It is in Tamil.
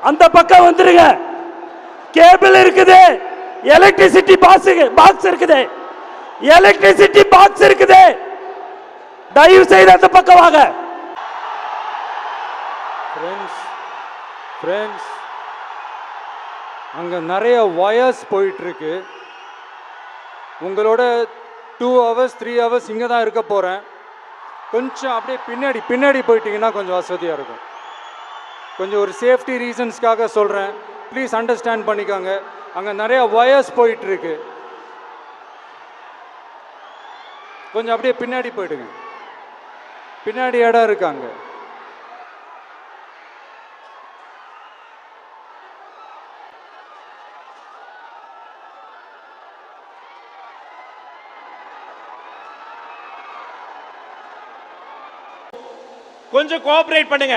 அந்த பக்கம் வந்துருங்க. கேபிள் இருக்குது, எலக்ட்ரிசிட்டி பாக்ஸ் இருக்குது, எலக்ட்ரிசிட்டி பாக்ஸ் இருக்குது. தயவு செய்து அந்த பக்கம் வாங்க. ஃப்ரெண்ட்ஸ், அங்கே நிறைய வயர்ஸ் போயிட்டுருக்கு. உங்களோட 2 hours 3 hours இங்கே தான் இருக்க போகிறேன். கொஞ்சம் அப்படியே பின்னாடி போயிட்டீங்கன்னா கொஞ்சம் வசதியாக இருக்கும். கொஞ்சம் ஒரு சேஃப்டி ரீசன்ஸ்க்காக சொல்கிறேன், ப்ளீஸ் அண்டர்ஸ்டாண்ட் பண்ணிக்கோங்க. அங்கே நிறைய வயர்ஸ் போயிட்டுருக்கு. கொஞ்சம் அப்படியே பின்னாடி போயிடுங்க, பின்னாடி இடம் இருக்காங்க. கொஞ்சம் கோஆபரேட் பண்ணுங்க.